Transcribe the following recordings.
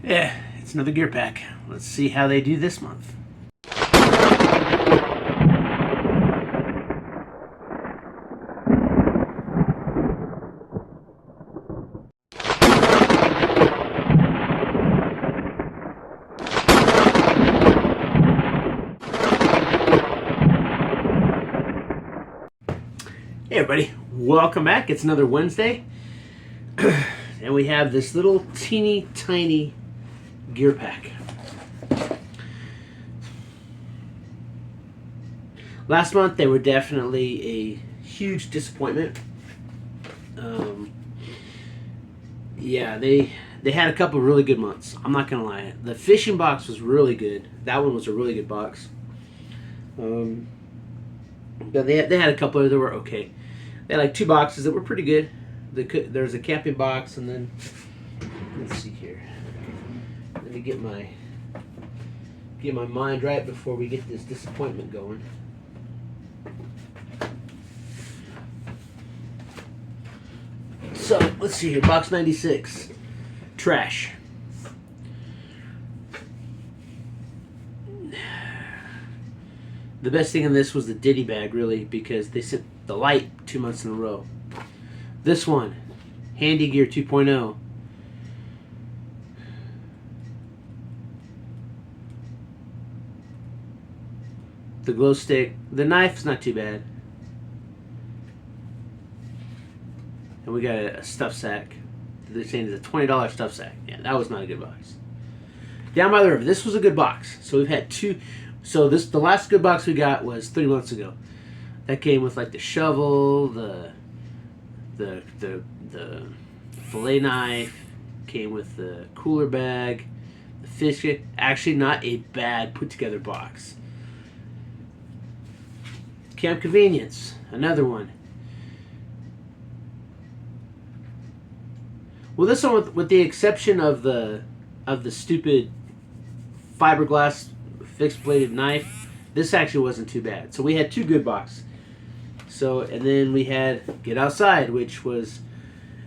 Yeah, it's another gear pack. Let's see how they do this month. Hey everybody, welcome back. It's another Wednesday. And we have this little teeny tiny gear pack. Last month they were definitely a huge disappointment. Yeah, they had a couple of really good months. I'm not gonna lie. The fishing box was really good. That one was a really good box. But they had a couple that were okay. They had like two boxes that were pretty good. There's a camping box, and then let's see here. Let me get my mind right before we get this disappointment going. So let's see here. Box 96, trash. The best thing in this was the Diddy bag, really, because they sent the light 2 months in a row. This one, Handy Gear 2.0. The glow stick. The knife's not too bad. And we got a stuff sack. They're saying it's a $20 stuff sack. Yeah, that was not a good box. Down by the river. This was a good box. So we've had two. So the last good box we got was 3 months ago. That came with like the shovel, the fillet knife, came with the cooler bag, the fish kit. Actually, not a bad put together box. Camp Convenience, another one. Well, this one, with the exception of the stupid fiberglass fixed bladed knife, this actually wasn't too bad. So we had two good boxes. So, and then we had Get Outside, which was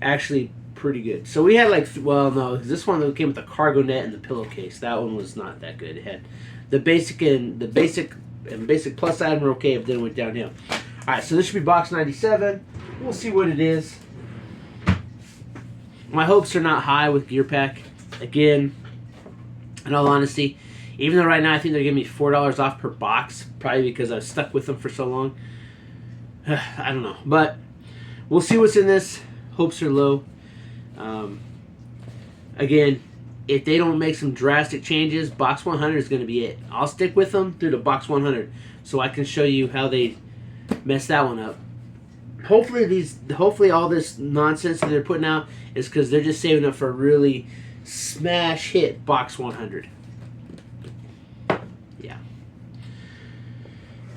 actually pretty good. So we had like, well, no, this one came with the cargo net and the pillowcase. That one was not that good. It had the basic plus item were okay, but then it went downhill. All right, so this should be box 97. We'll see what it is. My hopes are not high with Gear Pack. Again, in all honesty, even though right now I think they're giving me $4 off per box, probably because I was stuck with them for so long. I don't know, but we'll see what's in this. Hopes are low. Again, if they don't make some drastic changes, box 100 is going to be it. I'll stick with them through the box 100 so I can show you how they mess that one up. Hopefully all this nonsense that they're putting out is because they're just saving up for a really smash hit box 100. Yeah.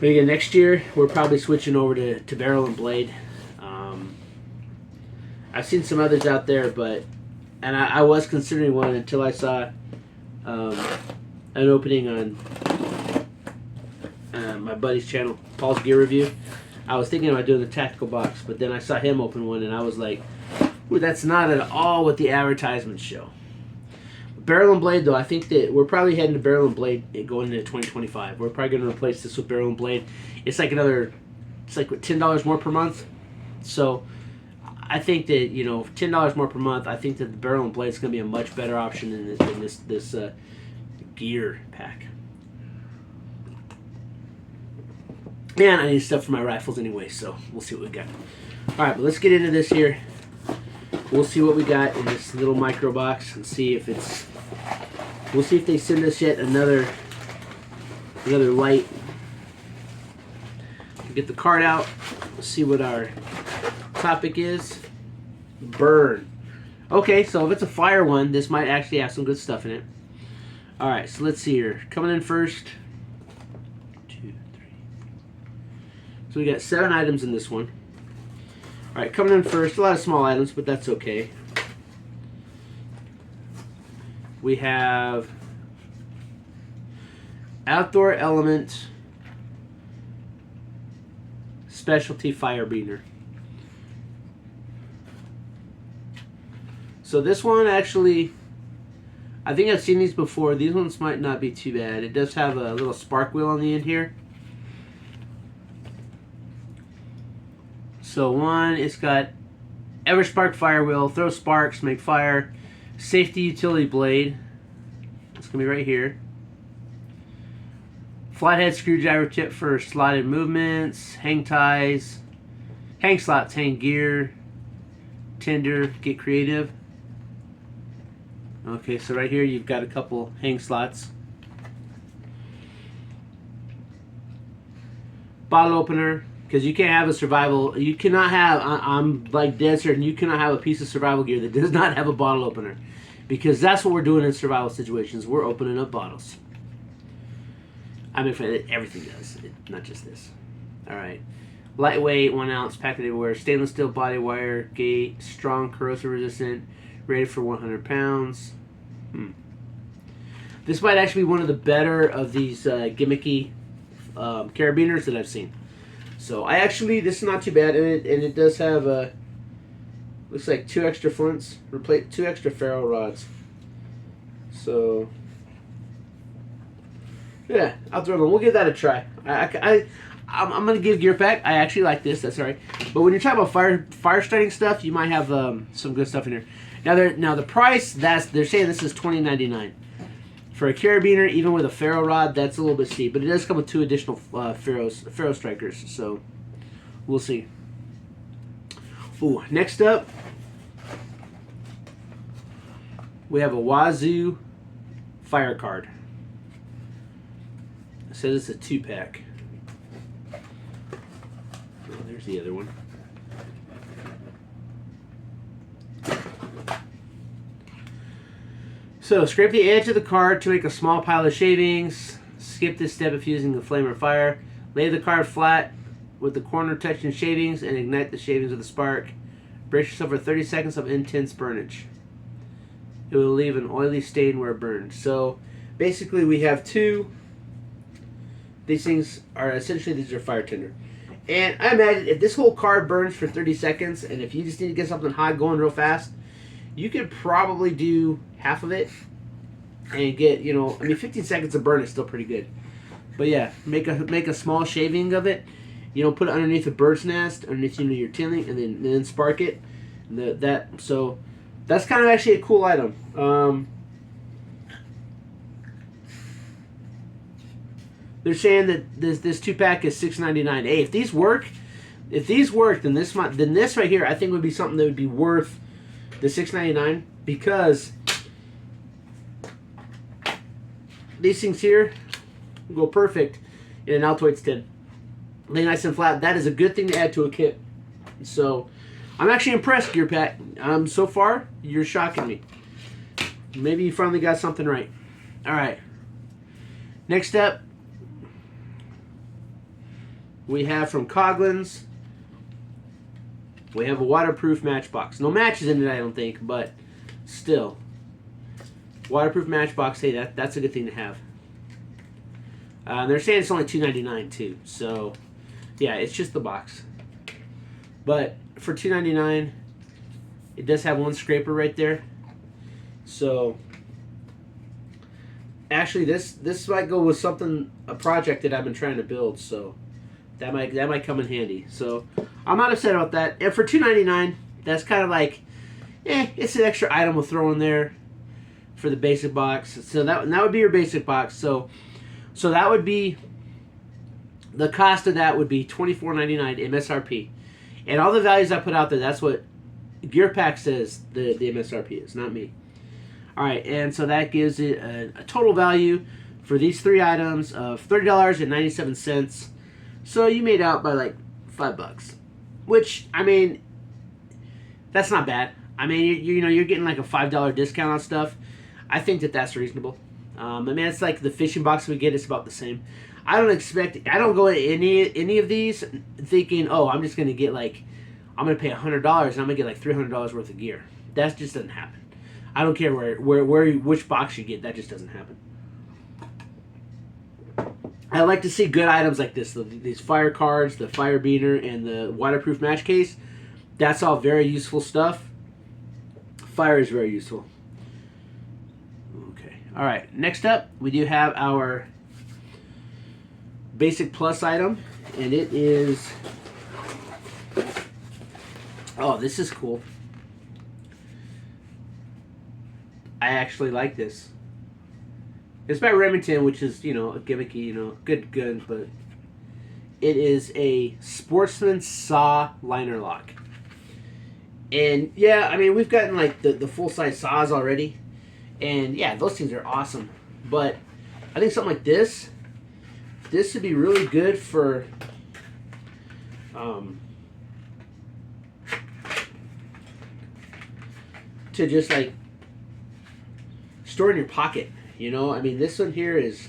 But again, next year we're probably switching over to Barrel and Blade. I've seen some others out there, and I was considering one until I saw an opening on my buddy's channel, Paul's Gear Review. I was thinking about doing the tactical box, but then I saw him open one, and I was like, ooh, that's not at all what the advertisements show. Barrel and Blade, though, I think that we're probably heading to Barrel and Blade going into 2025. We're probably going to replace this with Barrel and Blade. It's like $10 more per month. So I think that, $10 more per month, I think that the Barrel and Blade is going to be a much better option than this gear pack. And I need stuff for my rifles anyway, so we'll see what we got. Alright, but let's get into this here. We'll see what we got in this little micro box and see if it's... We'll see if they send us yet another light. Get the card out. We'll see what our topic is. Burn. Okay, so if it's a fire one, this might actually have some good stuff in it. Alright, so let's see here. Coming in first... So we got 7 items in this one. Alright, coming in first, a lot of small items, but that's okay. We have Outdoor Element Specialty Fire Beater. So this one actually, I think I've seen these before. These ones might not be too bad. It does have a little spark wheel on the end here. So one, it's got EverSpark fire wheel, throw sparks, make fire, safety utility blade. It's going to be right here. Flathead screwdriver tip for slotted movements, hang ties, hang slots, hang gear, tinder, get creative. Okay, so right here you've got a couple hang slots. Bottle opener, because you can't have a survival, you cannot have, I'm like dead certain, you cannot have a piece of survival gear that does not have a bottle opener. Because that's what we're doing in survival situations. We're opening up bottles. I mean, everything does, not just this. All right. Lightweight, 1 ounce, packed everywhere. Stainless steel body wire, gate, strong, corrosion resistant, rated for 100 pounds. This might actually be one of the better of these gimmicky carabiners that I've seen. So this is not too bad, and it does have looks like 2 extra flints, replace 2 extra ferro rods. So yeah, I'll throw them. We'll give that a try. I'm gonna give Gear Pack. I actually like this. That's all right. But when you're talking about fire starting stuff, you might have some good stuff in here. Now the price they're saying this is $20.99 for a carabiner, even with a ferro rod. That's a little bit steep, but it does come with 2 additional ferro strikers. So we'll see. Ooh, next up we have a Wazoo fire card. It says it's a 2-pack. Oh, there's the other one. So, scrape the edge of the card to make a small pile of shavings. Skip this step if using the flame or fire. Lay the card flat with the corner touching shavings and ignite the shavings with a spark. Brace yourself for 30 seconds of intense burnage. It will leave an oily stain where it burned. So, basically we have 2. These things are essentially, these are fire tinder. And I imagine if this whole card burns for 30 seconds, and if you just need to get something hot going real fast, you could probably do half of it and get, 15 seconds of burn is still pretty good. But yeah, make a small shaving of it. Put it underneath a bird's nest, underneath your tiling, and then spark it. So that's kind of actually a cool item. They're saying that this 2-pack is $6.99. Hey, if these work, then this right here I think would be something that would be worth the $6.99, because these things here go perfect in an Altoids tin. Lay nice and flat. That is a good thing to add to a kit. So I'm actually impressed, Gear Pack. So far you're shocking me. Maybe you finally got something right. All right. Next up, we have from Coghlan's, we have a waterproof matchbox. No matches in it, I don't think, but still. Waterproof matchbox, hey, that's a good thing to have. They're saying it's only $2.99 too, so yeah, it's just the box. But for $2.99, it does have 1 scraper right there. So actually, this might go with a project that I've been trying to build, so that might come in handy. So I'm not upset about that. And for $2.99, that's kind of like, it's an extra item we'll throw in there for the basic box. So that would be your basic box. So that would be, the cost of that would be $24.99 MSRP. And all the values I put out there, that's what Gear Pack says the MSRP is, not me. All right, and so that gives it a total value for these 3 items of $30.97. So you made out by like $5, which, I mean, that's not bad. I mean, you're getting like a $5 discount on stuff. I think that's reasonable. I mean, it's like the fishing box we get. It's about the same. I don't go into any of these thinking, oh, I'm just gonna get I'm gonna pay $100 and I'm gonna get like $300 worth of gear. That just doesn't happen. I don't care which box you get. That just doesn't happen. I like to see good items like this. These fire cards, the fire beater, and the waterproof match case. That's all very useful stuff. Fire is very useful. All right, next up, we do have our Basic Plus item, and it is, oh, this is cool. I actually like this. It's by Remington, which is, a gimmicky, good gun, but it is a Sportsman Saw liner lock. And yeah, I mean, we've gotten like the full-size saws already. And yeah, those things are awesome. But I think something like this would be really good for to just like store in your pocket. I mean, this one here it's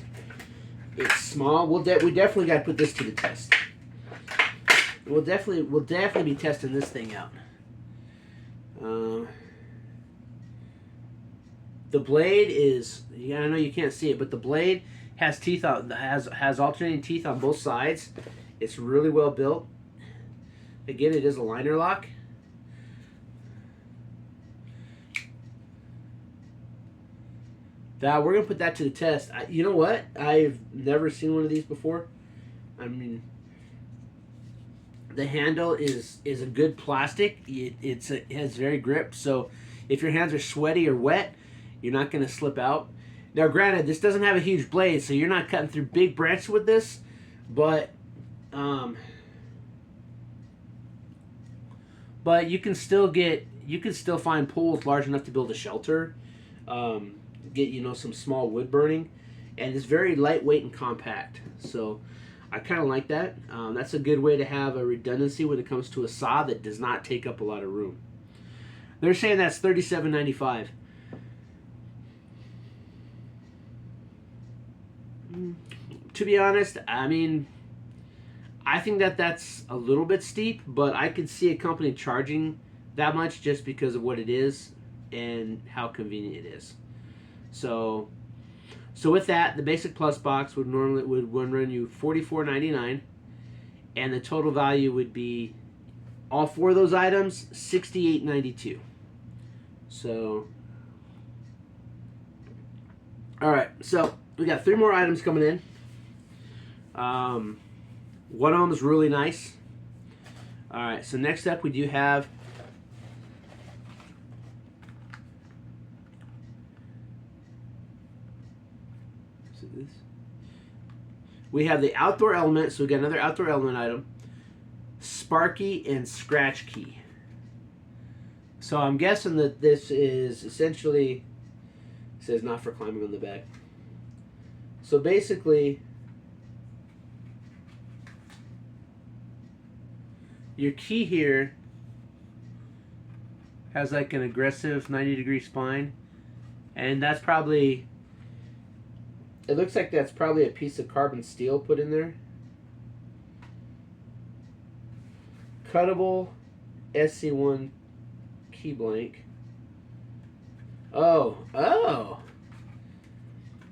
small. We definitely got to put this to the test. We'll definitely be testing this thing out. The blade is, I know you can't see it, but the blade has teeth on, has alternating teeth on both sides. It's really well built. Again, it is a liner lock. We're gonna put that to the test. You know what? I've never seen one of these before. I mean, the handle is a good plastic. It has very grip, so if your hands are sweaty or wet, you're not going to slip out. Now, granted, this doesn't have a huge blade, so you're not cutting through big branches with this, but you can still find poles large enough to build a shelter, get some small wood burning, and it's very lightweight and compact. So I kind of like that. That's a good way to have a redundancy when it comes to a saw that does not take up a lot of room. They're saying that's $37.95. To be honest, I mean, I think that's a little bit steep, but I could see a company charging that much just because of what it is and how convenient it is. So with that, the Basic Plus box would run you $44.99, and the total value would be, all four of those items, $68.92. So, all right, so we got 3 more items coming in. One of them is really nice. All right, so next up we do have we have the Outdoor Element, so we got another Outdoor Element item, Sparky and Scratch Key. So I'm guessing that this is essentially, it says not for climbing on the back. So basically, your key here has like an aggressive 90-degree spine, and that's probably, it looks like that's probably a piece of carbon steel put in there. Cuttable SC1 key blank. Oh.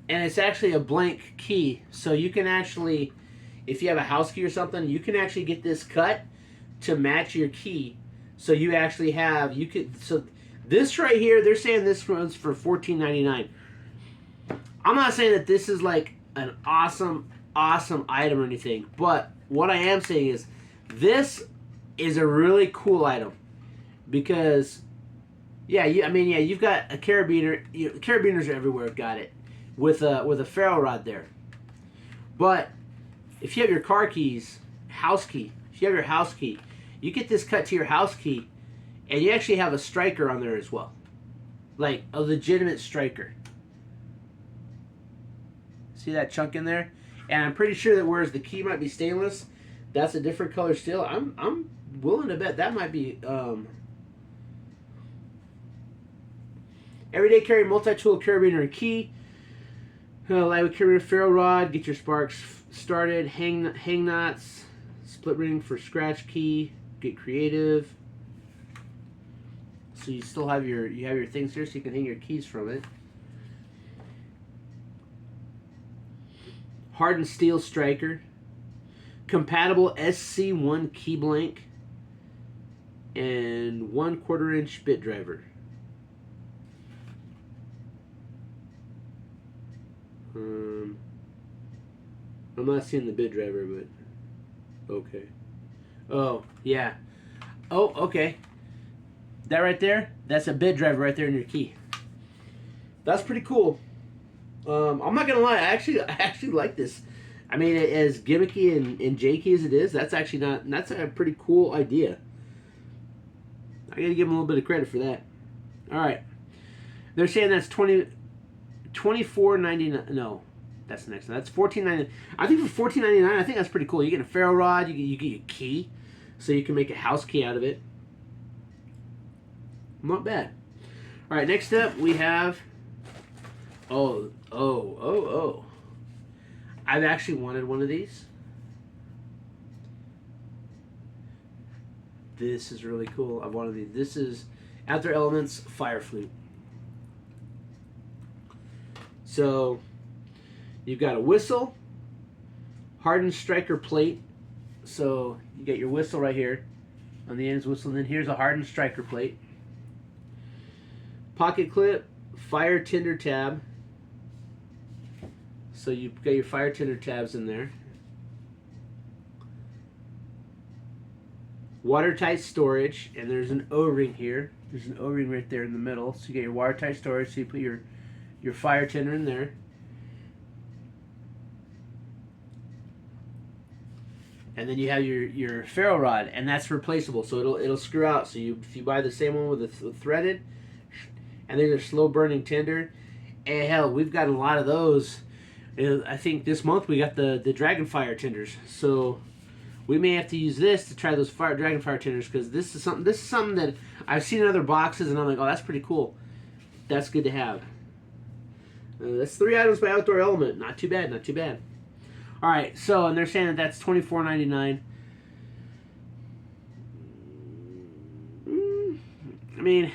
And it's actually a blank key. So you can actually, if you have a house key or something, you can actually get this cut to match your key. So you actually have, so this right here, they're saying this runs for $14.99. I'm not saying that this is like an awesome item or anything, but what I am saying is this is a really cool item because, you've got a carabiner. Carabiners are everywhere. Got it with a ferro rod there. But if you have your car keys, house key, if you have your house key, you get this cut to your house key, and you actually have a striker on there as well, like a legitimate striker. See that chunk in there? And I'm pretty sure that whereas the key might be stainless, that's a different color steel. I'm willing to bet that might be everyday carry multi-tool carabiner and key. Lightweight carabiner ferro rod. Get your sparks started. Hang knots. Split ring for scratch key. Get creative. So you still have your things here, so you can hang your keys from it. Hardened steel striker, compatible SC1 key blank, and 1/4 inch bit driver. I'm not seeing the bit driver, but okay. Oh, yeah. Oh, okay. That right there, that's a bit driver right there in your key. That's pretty cool. I'm not gonna lie, I actually like this. I mean, as gimmicky and janky as it is, that's actually not. That's a pretty cool idea. I gotta give them a little bit of credit for that. All right, they're saying that's 24.99. No, that's the next one. That's 14.99. I think for 14.99, I think that's pretty cool. You get a ferro rod, you get your key, so you can make a house key out of it. Not bad. All right, next up we have. Oh. I've actually wanted one of these. This is really cool. I've wanted these. This is Outdoor Elements Fire Flute. So, you've got a whistle, hardened striker plate. So, you get your whistle right here. On the end's whistle, and then here's a hardened striker plate. Pocket clip, fire tinder tab. So you've got your fire tinder tabs in there. Watertight storage, and there's an O-ring here. There's an O-ring right there in the middle. So you get your watertight storage, so you put your fire tinder in there. And then you have your ferro rod, and that's replaceable, so it'll screw out. So if you buy the same one with the threaded, and there's a slow burning tinder, and hell, we've got a lot of those. I think this month we got the Dragonfire tinders, so we may have to use this to try those Dragonfire tinders, because this is something that I've seen in other boxes, and I'm like, oh, that's pretty cool. That's good to have. That's 3 items by Outdoor Element. Not too bad. Not too bad. All right, so and they're saying that that's $24.99. I mean,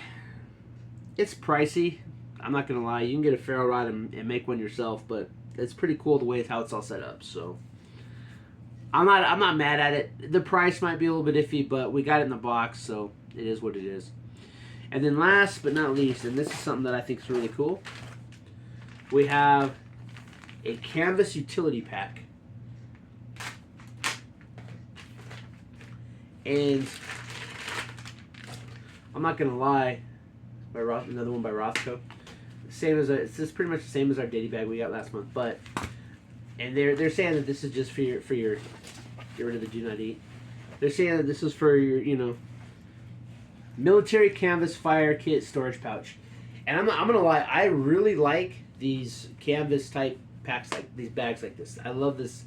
it's pricey. I'm not gonna lie. You can get a ferro rod and make one yourself, but it's pretty cool the way how it's all set up. So I'm not mad at it. The price might be a little bit iffy, but we got it in the box, so it is what it is. And then last but not least, and this is something that I think is really cool, we have a canvas utility pack. And I'm not gonna lie, another one by Rothco. It's just pretty much the same as our Ditty bag we got last month, but they're saying that this is just for your get rid of the do not eat. They're saying that this is for your military canvas fire kit storage pouch. And I'm gonna lie, I really like these canvas type packs, like these bags like this. I love this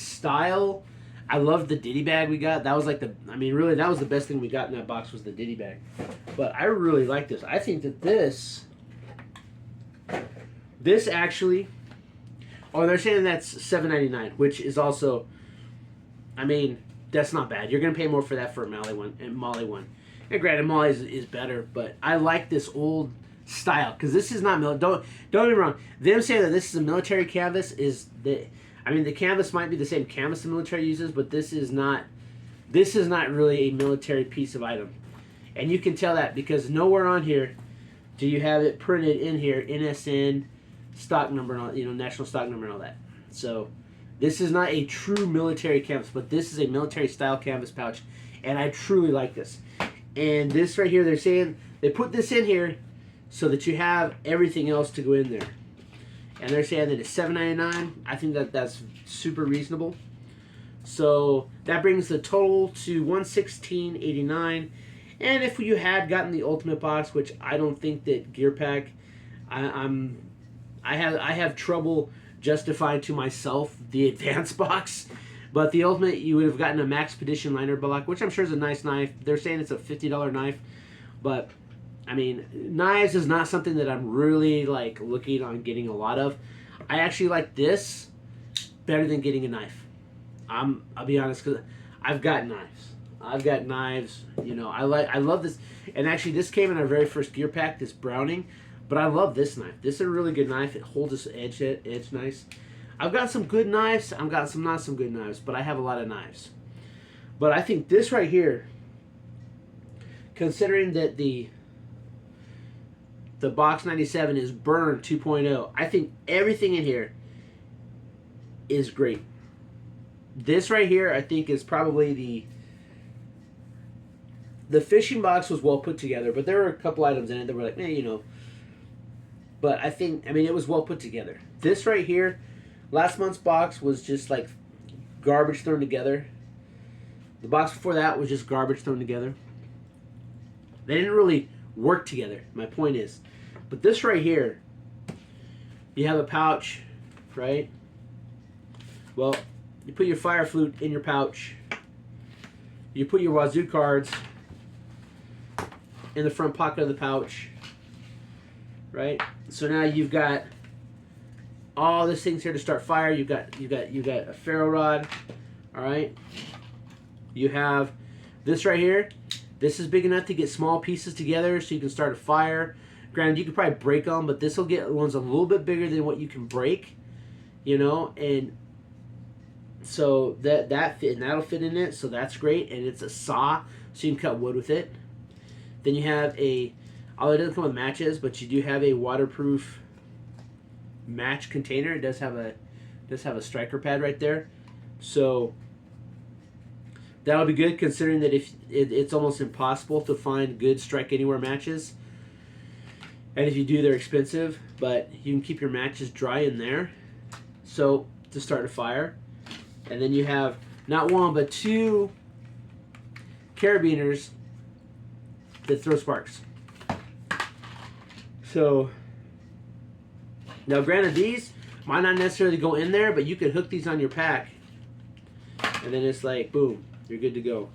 style. I love the Ditty bag we got. That was like really that was the best thing we got in that box was the Ditty bag. But I really like this. I think that this actually, they're saying that's $7.99, which is also, I mean, that's not bad. You're gonna pay more for that for a Molly one. And granted, Molly is better, but I like this old style because this is not don't get me wrong. Them saying that this is a military canvas the canvas might be the same canvas the military uses, but this is not really a military piece of item, and you can tell that because nowhere on here do you have it printed in here NSN stock number and all, national stock number and all that. So this is not a true military canvas, but this is a military style canvas pouch, and I truly like this. And this right here, they're saying they put this in here so that you have everything else to go in there. And they're saying that it's $7.99. I think that's super reasonable. So that brings the total to $116.89. And if you had gotten the Ultimate box, which I don't think that Gear Pack, I have trouble justifying to myself the Advanced box. But the Ultimate, you would have gotten a Maxpedition liner block, which I'm sure is a nice knife. They're saying it's a $50 knife, but I mean, knives is not something that I'm really like looking on getting a lot of. I actually like this better than getting a knife. I'll be honest, because I've got knives. I love this, and actually this came in our very first Gear Pack, this Browning. But I love this knife. This is a really good knife. It holds its edge nice. I've got some good knives. I've got some not some good knives, but I have a lot of knives. But I think this right here, considering that the the box 97 is Burn 2.0. I think everything in here is great. This right here, I think, is probably the fishing box was well put together, but there were a couple items in it that were like, you know. But I think, I mean, it was well put together. This right here, last month's box was just like garbage thrown together. The box before that was just garbage thrown together. They didn't really work together, my point is. But this right here, you have a pouch, right? Well, you put your fire flute in your pouch. You put your Wazoo cards in the front pocket of the pouch, right? So now you've got all these things here to start fire. You got a ferro rod, all right? You have this right here. This is big enough to get small pieces together so you can start a fire. Granted, you could probably break them, but this will get ones a little bit bigger than what you can break, you know, and so that'll fit in it, so that's great. And it's a saw, so you can cut wood with it. Then you have although it doesn't come with matches, but you do have a waterproof match container. It does have a striker pad right there, so that'll be good, considering that if it's almost impossible to find good strike anywhere matches, and if you do, they're expensive. But you can keep your matches dry in there, so to start a fire. And then you have not one but two carabiners that throw sparks. So now, granted, these might not necessarily go in there, but you could hook these on your pack, and then it's like boom, you're good to go.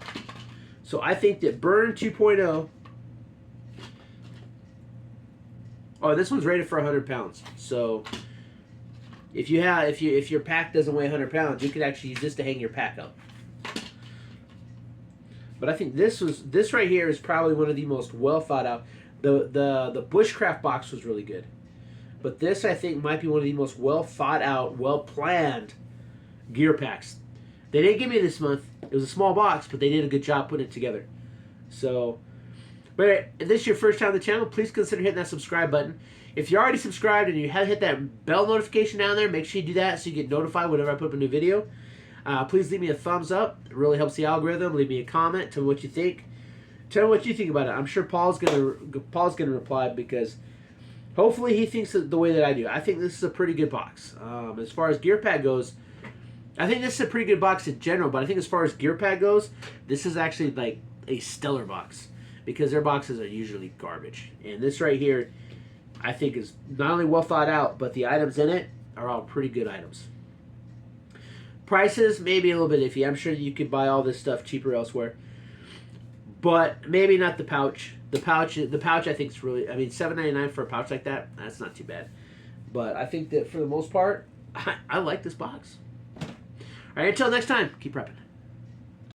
So I think that Burn 2.0. Oh, this one's rated for 100 pounds. So if your pack doesn't weigh 100 pounds, you could actually use this to hang your pack up. But I think this right here is probably one of the most well thought out. The Bushcraft box was really good, but this, I think, might be one of the most well thought out, well planned gear packs. They didn't give me this month. It was a small box, but they did a good job putting it together. So, but if this is your first time on the channel, please consider hitting that subscribe button. If you're already subscribed and you haven't hit that bell notification down there, make sure you do that so you get notified whenever I put up a new video. Please leave me a thumbs up. It really helps the algorithm. Leave me a comment. Tell me what you think. Tell me what you think about it. I'm sure Paul's gonna reply, because hopefully he thinks the way that I do. I think this is a pretty good box. As far as gear pad goes, I think this is a pretty good box in general. But I think as far as gear pad goes, this is actually like a stellar box, because their boxes are usually garbage. And this right here, I think, is not only well thought out, but the items in it are all pretty good items. Prices, maybe a little bit iffy. I'm sure you could buy all this stuff cheaper elsewhere, but maybe not the pouch. The pouch, I think, is really, I mean, $7.99 for a pouch like that, that's not too bad. But I think that for the most part, I like this box. All right, until next time, keep prepping.